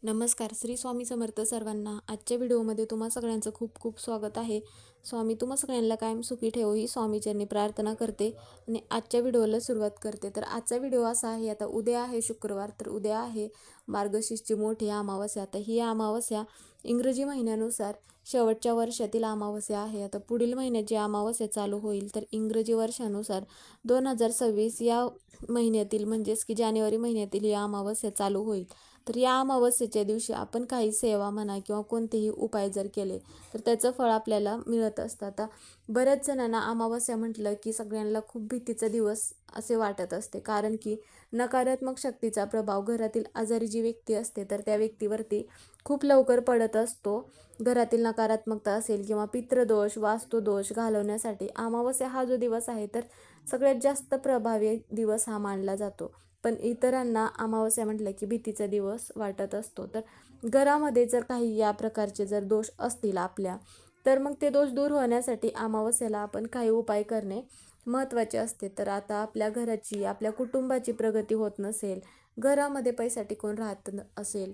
नमस्कार. श्री स्वामी समर्थ सर्वांना. आजच्या व्हिडिओमध्ये तुम्हा सगळ्यांचं खूप खूप स्वागत आहे. स्वामी तुम्हा सगळ्यांना कायम सुखी ठेवो ही स्वामीचरणी प्रार्थना करते आणि आजच्या व्हिडिओला सुरुवात करते. तर आजचा व्हिडिओ असा आहे, आता उद्या आहे शुक्रवार, तर उद्या आहे मार्गशीर्षची मोठी अमावस्या. आता ही अमावस्या इंग्रजी महिन्यानुसार शेवटच्या वर्षातील अमावस्या आहे. आता पुढील महिन्यात जी अमावस्या चालू होईल तर इंग्रजी वर्षानुसार 2026 या महिन्यातील म्हणजेच की जानेवारी महिन्यातील ही अमावस्या चालू होईल. तर या अमावस्येच्या दिवशी आपण काही सेवा म्हणा किंवा कोणतेही उपाय जर केले तर त्याचं फळ आपल्याला मिळत असतं. आता बऱ्याच जणांना अमावस्या म्हटलं की सगळ्यांना खूप भीतीचा दिवस असे वाटत असते, कारण की नकारात्मक शक्तीचा प्रभाव घरातील आजारी जी व्यक्ती असते तर त्या व्यक्तीवरती खूप लवकर पडत असतो. घरातील नकारात्मकता असेल किंवा पितृदोष वास्तुदोष घालवण्यासाठी अमावस्या हा जो दिवस आहे तर सगळ्यात जास्त प्रभावी दिवस हा मानला जातो. पण इतरांना अमावस्या म्हटलं की भीतीचा दिवस वाटत असतो. तर घरामध्ये जर काही या प्रकारचे जर दोष असतील आपल्या, तर मग ते दोष दूर होण्यासाठी अमावस्याला आपण काही उपाय करणे महत्त्वाचे असते. तर आता आपल्या घराची आपल्या कुटुंबाची प्रगती होत नसेल, घरामध्ये पैसा टिकून राहत असेल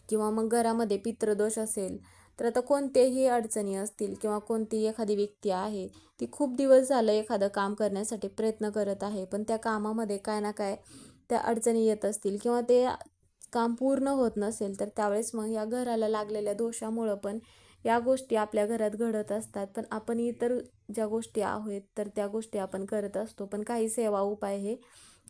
किंवा मग घरामध्ये पितृदोष असेल, तर आता कोणत्याही अडचणी असतील किंवा कोणतीही एखादी व्यक्ती आहे ती खूप दिवस झालं एखादं काम करण्यासाठी प्रयत्न करत आहे, पण त्या कामामध्ये काय ना काय त्या अडचणी येत असतील किंवा ते काम पूर्ण होत नसेल, तर त्यावेळेस मग या घराला लागलेल्या दोषामुळं पण या गोष्टी आपल्या घरात घडत असतात. पण आपण इतर ज्या गोष्टी आहेत तर त्या गोष्टी आपण करत असतो, पण काही सेवा उपाय हे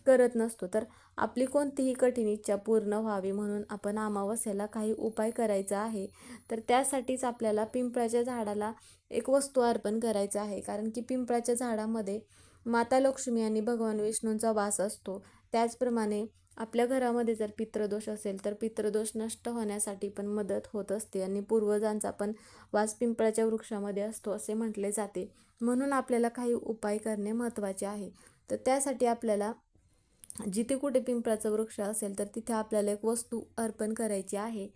करत नसतो. तर आपली कोणतीही कठीण इच्छा पूर्ण व्हावी म्हणून आपण अमावस्येला काही उपाय करायचा आहे. तर त्यासाठीच आपल्याला पिंपळाच्या झाडाला एक वस्तू अर्पण करायचं आहे, कारण की पिंपळाच्या झाडामध्ये माता लक्ष्मी आणि भगवान विष्णूंचा वास असतो. त्याचप्रमाणे आपल्या घरामध्ये जर पितृदोष असेल तर पितृदोष नष्ट होण्यासाठी पण मदत होत असते आणि पूर्वजांचा पण वास पिंपळाच्या वृक्षामध्ये असतो असे म्हटले जाते. म्हणून आपल्याला काही उपाय करणे महत्त्वाचे आहे. तर त्यासाठी आपल्याला जिथे कुठे पिंपळाचा वृक्ष असेल तर तिथे आपल्याला एक वस्तू अर्पण करायची आहे.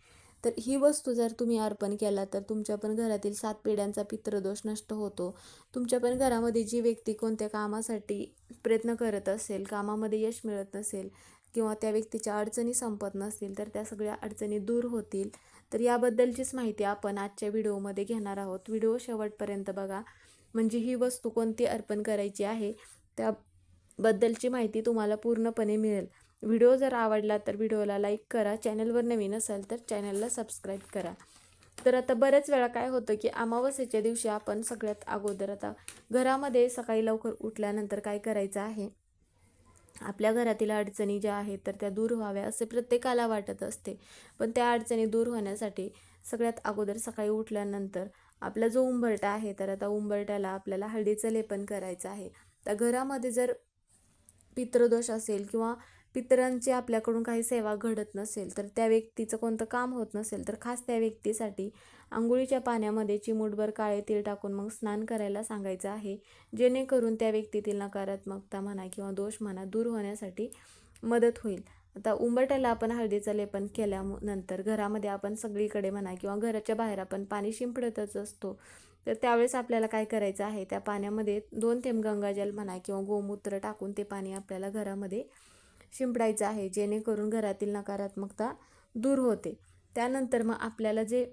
तर ही वस्तू जर तुम्ही अर्पण केला तर तुमच्या पण घरातील 7 पिढ्यांचा पितृदोष नष्ट होतो. तुमच्या पण घरामध्ये जी व्यक्ती कोणत्या कामासाठी प्रयत्न करत असेल, कामामध्ये यश मिळत नसेल किंवा त्या व्यक्तीच्या अडचणी संपत नसतील तर त्या सगळ्या अडचणी दूर होतील. तर याबद्दलचीच माहिती आपण आजच्या व्हिडिओमध्ये घेणार आहोत. व्हिडिओ शेवटपर्यंत बघा, म्हणजे ही वस्तू कोणती अर्पण करायची आहे त्याबद्दलची माहिती तुम्हाला पूर्णपणे मिळेल. व्हिडिओ जर आवडला तर व्हिडिओला लाईक करा, चॅनलवर नवीन असाल तर चॅनलला सबस्क्राईब करा. तर आता बऱ्याच वेळा काय होतं की अमावस्येच्या दिवशी आपण सगळ्यात अगोदर आता घरामध्ये सकाळी लवकर उठल्यानंतर काय करायचं आहे, आपल्या घरातील अडचणी ज्या आहेत तर त्या दूर व्हाव्या असे प्रत्येकाला वाटत असते. पण त्या अडचणी दूर होण्यासाठी सगळ्यात अगोदर सकाळी उठल्यानंतर आपला जो उंबरठा आहे तर आता उंबरठ्याला आपल्याला हळदीचं लेपन करायचं आहे. तर घरामध्ये जर पितृदोष असेल किंवा पितरांची आपल्याकडून काही सेवा घडत नसेल, तर त्या व्यक्तीचं कोणतं काम होत नसेल, तर खास त्या व्यक्तीसाठी अंघोळीच्या पाण्यामध्ये चिमूटभर काळे तीळ टाकून मग स्नान करायला सांगायचं आहे, जेणेकरून त्या व्यक्तीतील नकारात्मकता म्हणा किंवा दोष म्हणा दूर होण्यासाठी मदत होईल. आता उंबरठ्याला आपण हळदीचं लेपन केल्यानंतर घरामध्ये आपण सगळीकडे म्हणा किंवा घराच्या बाहेर आपण पाणी शिंपडतच असतो. तर त्यावेळेस आपल्याला काय करायचं आहे, त्या पाण्यामध्ये 2 थेंब गंगाजल म्हणा किंवा गोमूत्र टाकून ते पाणी आपल्याला घरामध्ये शिंपडायचं आहे, जेणेकरून घरातील नकारात्मकता दूर होते. त्यानंतर मग आपल्याला जे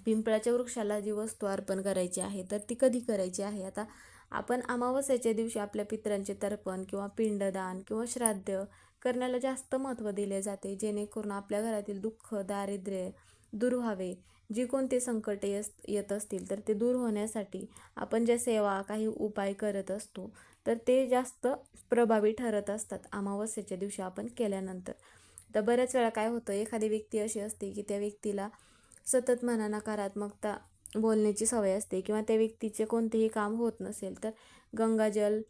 पिंपळाच्या वृक्षाला जी वस्तू अर्पण करायची आहे तर ती कधी करायची आहे, आता आपण अमावस्येच्या दिवशी आपल्या पितरांचे तर्पण किंवा पिंडदान किंवा श्राद्ध करण्याला जास्त महत्त्व दिले जाते, जेणेकरून आपल्या घरातील दुःख दारिद्र्य दूर व्हावे. जी कोणती संकटे येत असतील तर ते दूर होण्यासाठी आपण ज्या सेवा काही उपाय करत असतो तर ते जास्त प्रभावी ठरत असतात अमावस्येच्या दिवशी आपण केल्यानंतर. तर बऱ्याच वेळा काय होतं, एखादी व्यक्ती अशी असते की त्या व्यक्तीला सतत म्हणा नकारात्मकता बोलण्याची सवय असते किंवा त्या व्यक्तीचे कोणतेही काम होत नसेल तर गंगाजल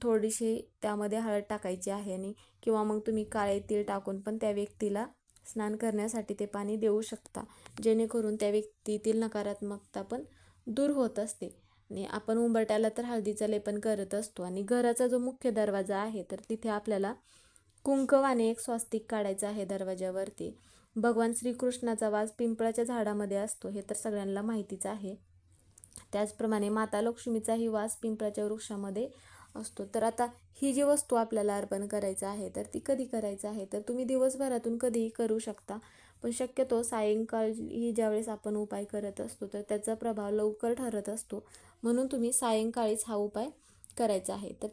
थोडीशी त्यामध्ये हळद टाकायची आहे आणि किंवा मग तुम्ही काळे तीळ टाकून पण त्या व्यक्तीला स्नान करण्यासाठी ते पाणी देऊ शकता, जेणेकरून त्या व्यक्तीतील नकारात्मकता पण दूर होत असते. आणि आपण उंबरट्याला तर हळदीचं लेपन करत असतो आणि घराचा जो मुख्य दरवाजा आहे तर तिथे आपल्याला कुंकवाने एक स्वास्तिक काढायचं आहे दरवाजावरती. भगवान श्रीकृष्णाचा वास पिंपळाच्या झाडामध्ये असतो हे तर सगळ्यांना माहितीच आहे. त्याचप्रमाणे माता लक्ष्मीचाही वास पिंपळाच्या वृक्षामध्ये असतो. तर आता ही जी वस्तू आपल्याला अर्पण करायचं आहे तर ती कधी करायचं आहे, तर तुम्ही दिवसभरातून कधीही करू शकता. पण शक्यतो सायंकाळी ज्यावेळेस आपण उपाय करत असतो तर त्याचा प्रभाव लवकर ठरत असतो, म्हणून तुम्ही सायंकाळीच हा उपाय करायचा आहे. तर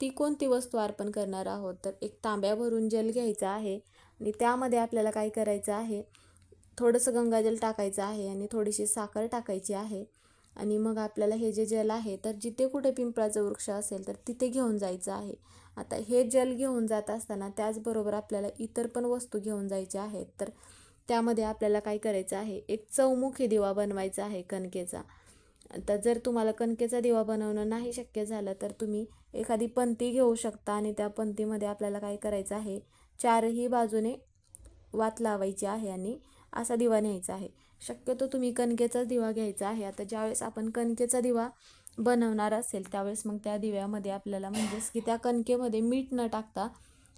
ती कोणती वस्तू अर्पण करणार आहोत, तर एक तांब्या भरून जल घ्यायचा आहे आणि त्यामध्ये आपल्याला काय करायचं आहे, थोडंसं गंगाजल टाकायचं आहे आणि थोडीशी साखर टाकायची आहे. आणि मग आपल्याला हे जे जल आहे तर जिथे कुठे पिंपळाचा वृक्ष असेल तर तिथे घेऊन जायचं आहे. आता हे जल घेऊन जात असताना त्याचबरोबर आपल्याला इतर पण वस्तू घेऊन जायच्या आहेत. तर त्यामध्ये आपल्याला काय करायचं आहे, एक चौमुखी दिवा बनवायचा आहे कणकेचा. आता जर तुम्हाला कणकेचा दिवा बनवणं नाही शक्य झालं तर तुम्ही एखादी पंती घेऊ शकता आणि त्या पंतीमध्ये आपल्याला काय करायचं आहे, चारही बाजूने वात लावायची आहे आणि असा दिवा न्यायचा आहे. शक्यतो तुम्ही कणकेचा दिवा घ्यायचा आहे. आता ज्यावेळेस आपण कणकेचा दिवा बनवणार असेल त्यावेळेस मग त्या दिव्यामध्ये आपल्याला म्हणजेच की त्या कणकेमध्ये मीठ न टाकता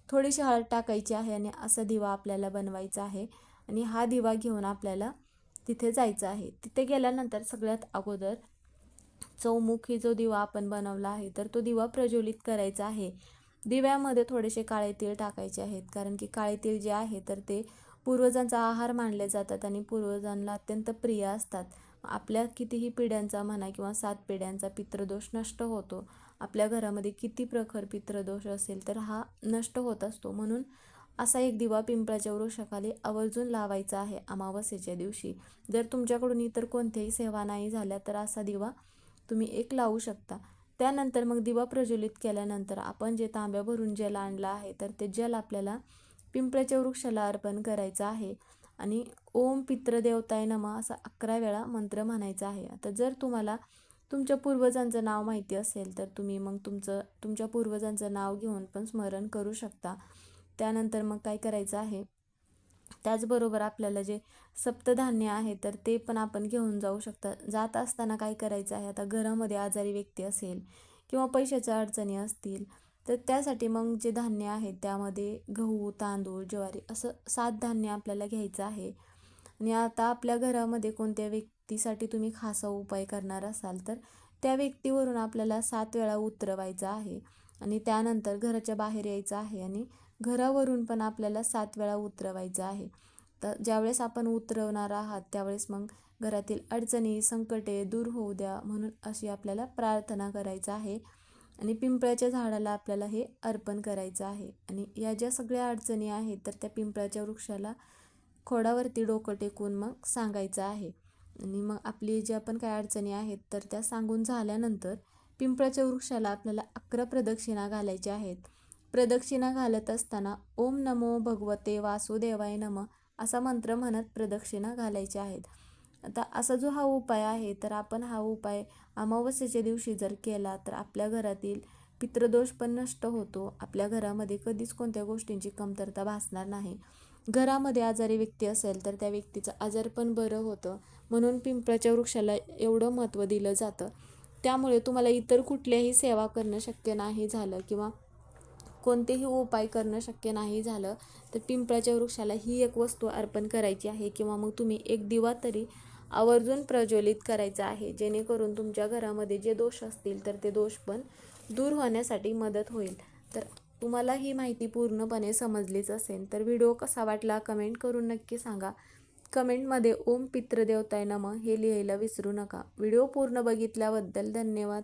थोडीशी हळद टाकायची आहे आणि असा दिवा आपल्याला बनवायचा आहे. आणि हा दिवा घेऊन आपल्याला तिथे जायचं आहे. तिथे गेल्यानंतर सगळ्यात अगोदर चौमुखी जो दिवा आपण बनवला आहे तर तो दिवा प्रज्वलित करायचा आहे. दिव्यामध्ये थोडेसे काळे तीळ टाकायचे आहेत, कारण की काळे तीळ जे आहे तर ते पूर्वजांचा आहार मानले जातात आणि पूर्वजांना अत्यंत प्रिय असतात. आपल्या कितीही पिढ्यांचा म्हणा किंवा 7 पिढ्यांचा पितृदोष नष्ट होतो. आपल्या घरामध्ये किती प्रखर पितृदोष असेल तर हा नष्ट होत असतो. म्हणून असा एक दिवा पिंपळाच्या वृक्षाखाली आवर्जून लावायचा आहे अमावस्येच्या दिवशी. जर तुमच्याकडून इतर कोणत्याही सेवा नाही झाल्या तर असा दिवा तुम्ही एक लावू शकता. त्यानंतर मग दिवा प्रज्वलित केल्यानंतर आपण जे तांब्या भरून जल आणलं आहे तर ते जल आपल्याला पिंपळाच्या वृक्षाला अर्पण करायचं आहे आणि ओम पितृदेवताय नमः असा 11 वेळा मंत्र म्हणायचा आहे. आता जर तुम्हाला तुमच्या पूर्वजांचं नाव माहिती असेल तर तुम्ही मग तुमच्या पूर्वजांचं नाव घेऊन पण स्मरण करू शकता. त्यानंतर मग काय करायचं आहे, त्याचबरोबर आपल्याला जे सप्तधान्य आहे तर ते पण आपण घेऊन जाऊ शकता. जात असताना काय करायचं आहे, आता घरामध्ये आजारी व्यक्ती असेल किंवा पैशाच्या अडचणी असतील तर त्यासाठी मग जे धान्य आहेत त्यामध्ये गहू, तांदूळ, ज्वारी असं 7 धान्य आपल्याला घ्यायचं आहे. आणि आता आपल्या घरामध्ये कोणत्या व्यक्तीसाठी तुम्ही खासा उपाय करणार असाल तर त्या व्यक्तीवरून आपल्याला 7 वेळा उतरवायचं आहे आणि त्यानंतर घराच्या बाहेर यायचं आहे आणि घरावरून पण आपल्याला 7 वेळा उतरवायचं आहे. तर ज्यावेळेस आपण उतरवणार आहात त्यावेळेस मग घरातील अडचणी, संकटे दूर होऊ द्या म्हणून अशी आपल्याला प्रार्थना करायचं आहे आणि पिंपळाच्या झाडाला आपल्याला हे अर्पण करायचं आहे. आणि या ज्या सगळ्या अडचणी आहेत तर त्या पिंपळाच्या वृक्षाला खोडावरती डोकं टेकून मग सांगायचं आहे. आणि मग आपली ज्या पण काही अडचणी आहेत तर त्या सांगून झाल्यानंतर पिंपळाच्या वृक्षाला आपल्याला 11 प्रदक्षिणा घालायच्या आहेत. प्रदक्षिणा घालत असताना ओम नमो भगवते वासुदेवाय नमः असा मंत्र म्हणत प्रदक्षिणा घालायच्या आहेत. आता असा जो हा उपाय आहे तर आपण हा उपाय अमावस्येच्या दिवशी जर केला तर आपल्या घरातील पितृदोष पण नष्ट होतो. आपल्या घरामध्ये कधीच कोणत्या गोष्टींची कमतरता भासणार नाही. घरामध्ये आजारी व्यक्ती असेल तर त्या व्यक्तीचं आजार पण बरं होतं. म्हणून पिंपळाच्या वृक्षाला एवढं महत्त्व दिलं जातं. त्यामुळे तुम्हाला इतर कुठल्याही सेवा करणं शक्य नाही झालं किंवा कोणतेही उपाय करणं शक्य नाही झालं तर पिंपळाच्या वृक्षाला ही एक वस्तू अर्पण करायची आहे किंवा मग तुम्ही एक दिवा तरी आवर्जून प्रज्वलित करायचा आहे, जेणेकरून तुमच्या घरामध्ये जे दोष असतील तर ते दोष पण दूर होण्यासाठी मदत होईल. तर तुम्हाला ही माहिती पूर्णपणे समजलीच असेल तर व्हिडिओ कसा वाटला कमेंट करून नक्की सांगा. कमेंटमध्ये ओम पितृदेवताय नमः हे लिहायला विसरू नका. व्हिडिओ पूर्ण बघितल्याबद्दल धन्यवाद.